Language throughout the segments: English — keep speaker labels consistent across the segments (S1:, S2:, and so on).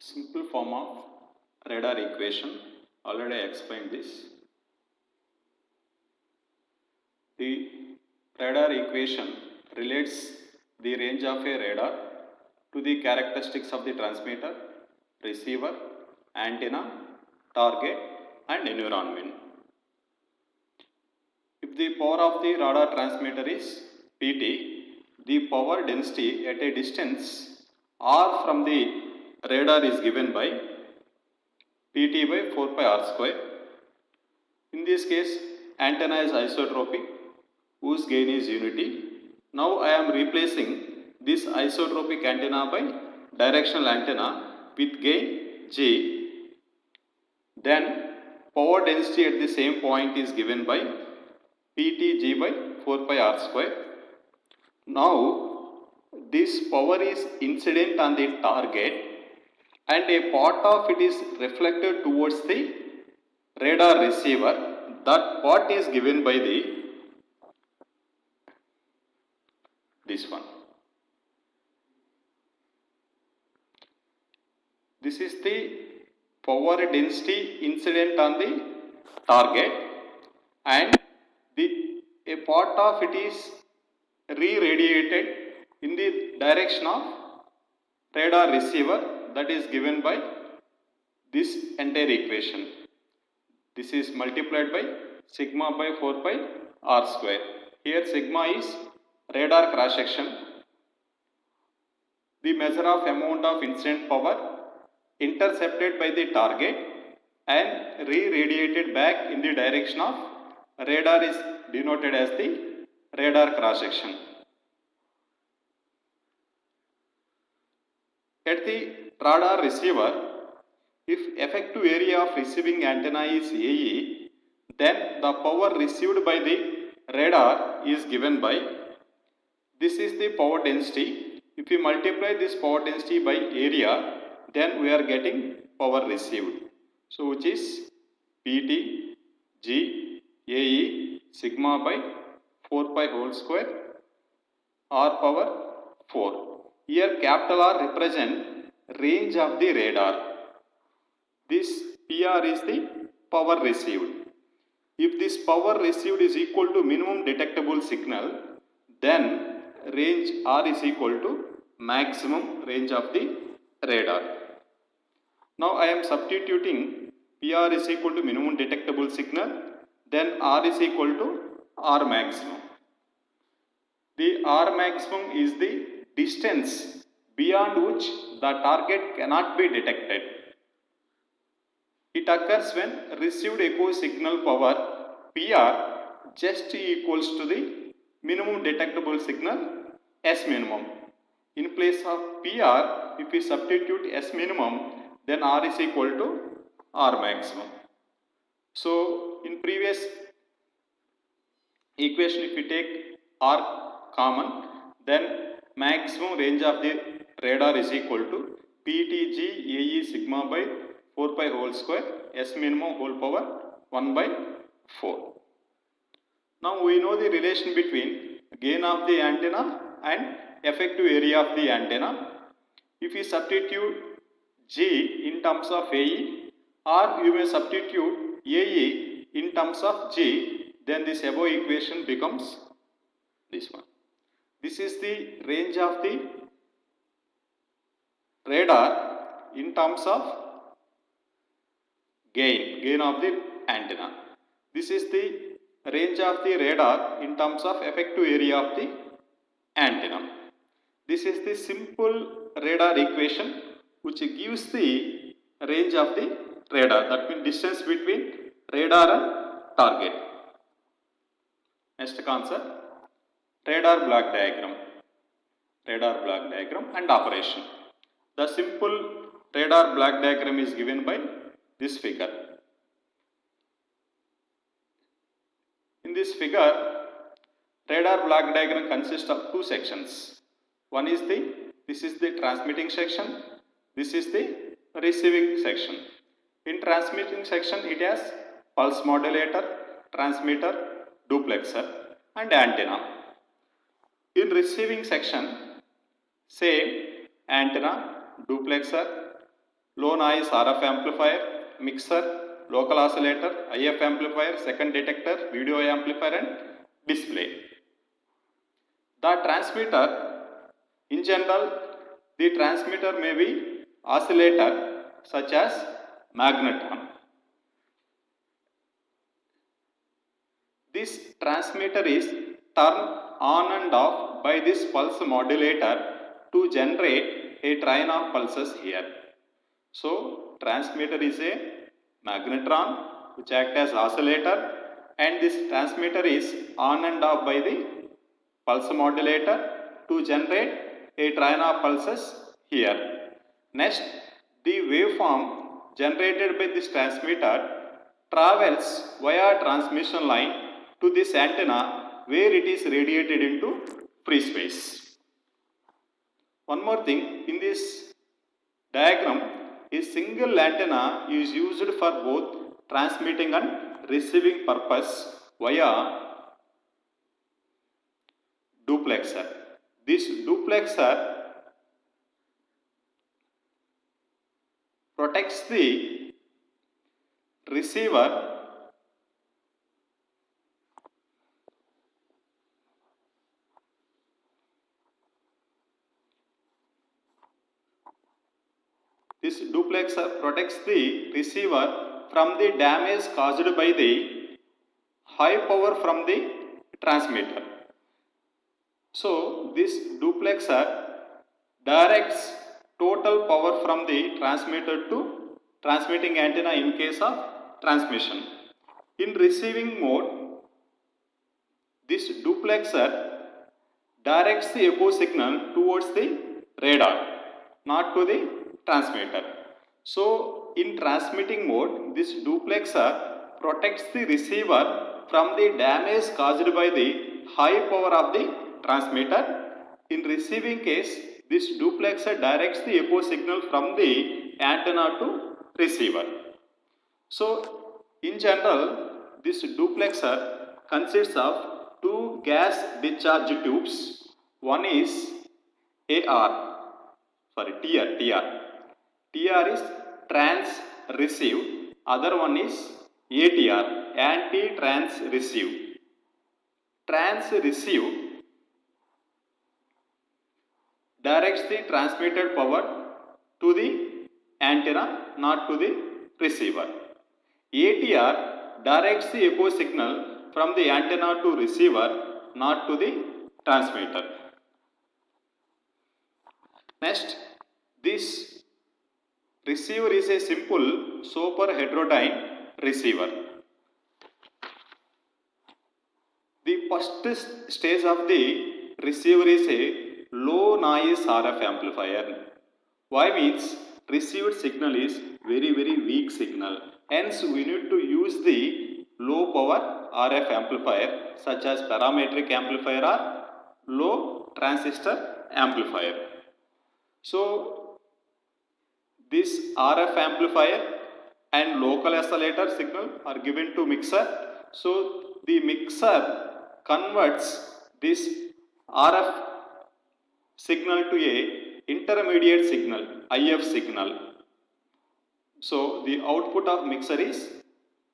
S1: Simple form of radar equation. Already I explained this. The radar equation relates the range of a radar to the characteristics of the transmitter, receiver, antenna, target and environment. If the power of the radar transmitter is Pt, the power density at a distance r from the radar is given by Pt by 4 pi r square. In this case, antenna is isotropic, whose gain is unity. Now I am replacing this isotropic antenna by directional antenna with gain G. Then power density at the same point is given by PTG by 4 pi r square. Now this power is incident on the target and a part of it is reflected towards the radar receiver. That part is given by this one. This is the power density incident on the target and a part of it is re-radiated in the direction of radar receiver, that is given by this entire equation. This is multiplied by sigma by 4 pi r square. Here sigma is radar cross section, the measure of amount of incident power intercepted by the target and re-radiated back in the direction of radar is denoted as the radar cross section. At the radar receiver, if effective area of receiving antenna is AE, then the power received by the radar is given by, this is the power density. If we multiply this power density by area, then we are getting power received. So which is PT G AE sigma by 4 pi whole square r power 4. Here capital R represent range of the radar. This PR is the power received. If this power received is equal to minimum detectable signal, then range R is equal to maximum range of the radar. Now I am substituting PR is equal to minimum detectable signal, then R is equal to R maximum. The R maximum is the distance beyond which the target cannot be detected. It occurs when received echo signal power PR just equals to the minimum detectable signal S minimum. In place of PR, if we substitute S minimum, then R is equal to R maximum. So in previous equation, if we take R common, then maximum range of the radar is equal to PTG AE sigma by 4 pi whole square S minimum whole power 1 by 4. Now we know the relation between gain of the antenna and effective area of the antenna. If we substitute G in terms of AE, or you may substitute AE in terms of G, then this above equation becomes this one. This is the range of the radar in terms of gain of the antenna. This is the range of the radar in terms of effective area of the antenna. This is the simple radar equation which gives the range of the radar, that means distance between radar and target. Next concept, radar block diagram and operation. The simple radar block diagram is given by this figure. In this figure, radar block diagram consists of two sections. One is this is the transmitting section, this is the receiving section. In transmitting section, it has pulse modulator, transmitter, duplexer and antenna. In receiving section, same antenna, duplexer, low noise RF amplifier, mixer, local oscillator, IF amplifier, second detector, video amplifier and display. The transmitter, in general, the transmitter may be oscillator such as magnetron. This transmitter is turned on and off by this pulse modulator to generate a train of pulses here. So, transmitter is a magnetron which acts as oscillator, and this transmitter is on and off by the pulse modulator to generate a train of pulses here. Next, the waveform generated by this transmitter travels via transmission line to this antenna where it is radiated into free space. One more thing, in this diagram, a single antenna is used for both transmitting and receiving purpose via duplexer. This duplexer protects the receiver from the damage caused by the high power from the transmitter. So, this duplexer directs total power from the transmitter to transmitting antenna in case of transmission. In receiving mode, this duplexer directs the echo signal towards the radar, not to the transmitter. So, in transmitting mode, this duplexer protects the receiver from the damage caused by the high power of the transmitter. In receiving case, this duplexer directs the echo signal from the antenna to receiver. So, in general, this duplexer consists of two gas discharge tubes. One is TR is trans receive, other one is ATR, anti trans receive. Trans receive directs the transmitted power to the antenna, not to the receiver. ATR directs the echo signal from the antenna to receiver, not to the transmitter. Next, this receiver is a simple super heterodyne receiver. The first stage of the receiver is a low noise RF amplifier. Why means received signal is very weak signal. Hence, we need to use the low power RF amplifier such as parametric amplifier or low transistor amplifier. So, this RF amplifier and local oscillator signal are given to mixer. So, the mixer converts this RF signal to a intermediate signal, IF signal. So, the output of mixer is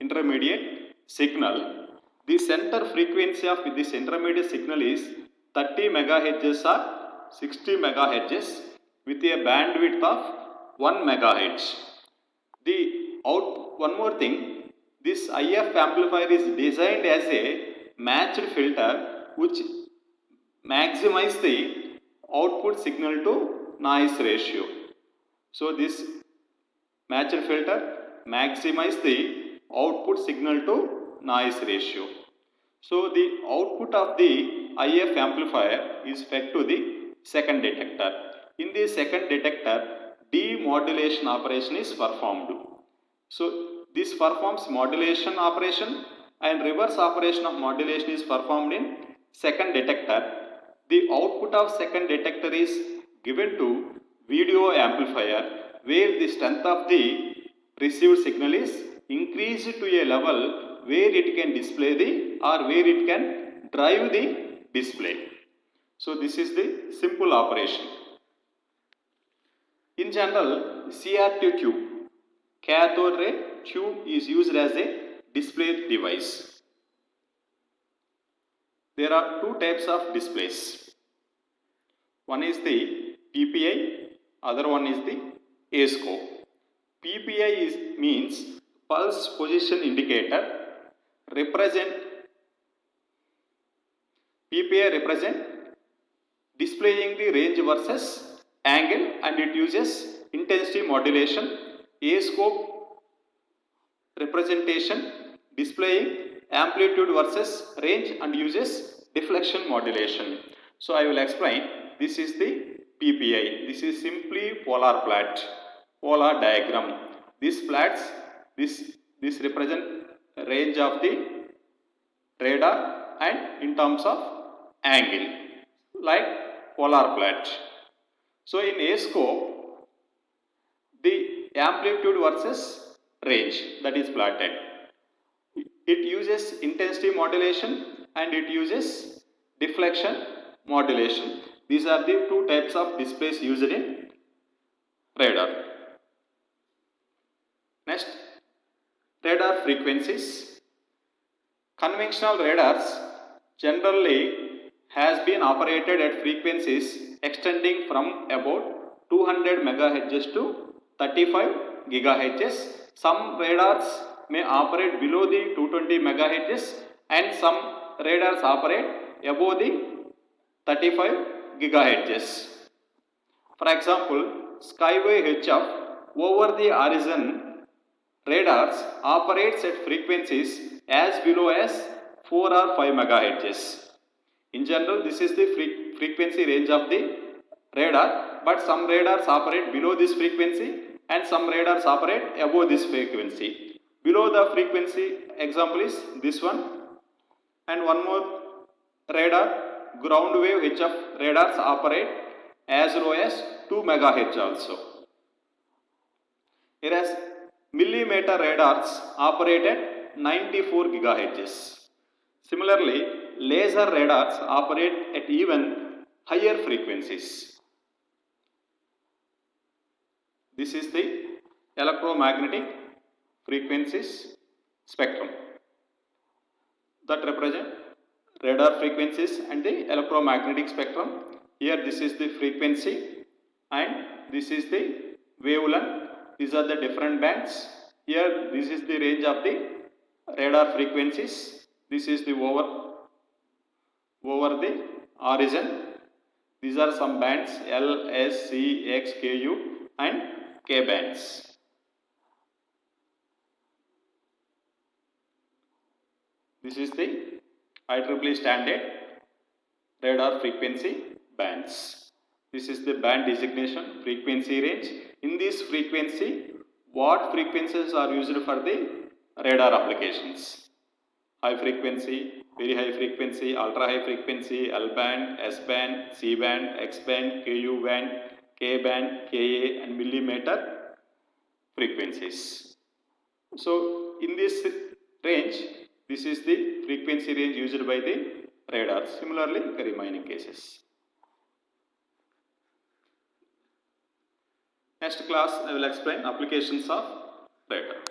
S1: intermediate signal. The center frequency of this intermediate signal is 30 MHz or 60 MHz with a bandwidth of 1 MHz. One more thing, this IF amplifier is designed as a matched filter which maximizes the output signal to noise ratio. So, this matched filter maximizes the output signal to noise ratio. So, the output of the IF amplifier is fed to the second detector. In the second detector, demodulation operation is performed. So, this performs modulation operation and reverse operation of modulation is performed in second detector. The output of second detector is given to video amplifier where the strength of the received signal is increased to a level where it can display the or where it can drive the display. So, this is the simple operation. In general, CRT tube, cathode ray tube is used as a display device. There are two types of displays. One is the PPI, other one is the ASCO. PPI means pulse position indicator. PPI represent displaying the range versus angle, and it uses intensity modulation. ASCO representation displaying amplitude versus range and uses deflection modulation. So I will explain. This is the PPI. This is simply polar plot, polar diagram. These plots, this represent range of the radar and in terms of angle, like polar plot. So in ASCO, the amplitude versus range that is plotted. It uses intensity modulation and it uses deflection modulation. These are the two types of displays used in radar. Next, radar frequencies. Conventional radars generally has been operated at frequencies extending from about 200 MHz to 35 GHz. Some radars may operate below the 220 MHz and some radars operate above the 35 GHz. For example, Skyway HF over the horizon radars operates at frequencies as below as 4 or 5 MHz. In general, this is the frequency range of the radar, but some radars operate below this frequency and some radars operate above this frequency. Below the frequency example is this one, and one more radar, ground wave HF radars operate as low as 2 MHz also. Whereas millimeter radars operate at 94 GHz. Similarly, laser radars operate at even higher frequencies. This is the electromagnetic frequencies spectrum that represent radar frequencies and the electromagnetic spectrum. Here this is the frequency and this is the wavelength. These are the different bands. Here this is the range of the radar frequencies. This is the over the horizon. These are some bands L, S, C, X, K, U and K bands. This is the IEEE standard radar frequency bands. This is the band designation, frequency range. In this frequency, what frequencies are used for the radar applications? High frequency, very high frequency, ultra high frequency, L band, S band, C band, X band, KU band, K band, KA and millimeter frequencies. So in this range, this is the frequency range used by the radar. Similarly, the remaining cases. Next class, I will explain applications of radar.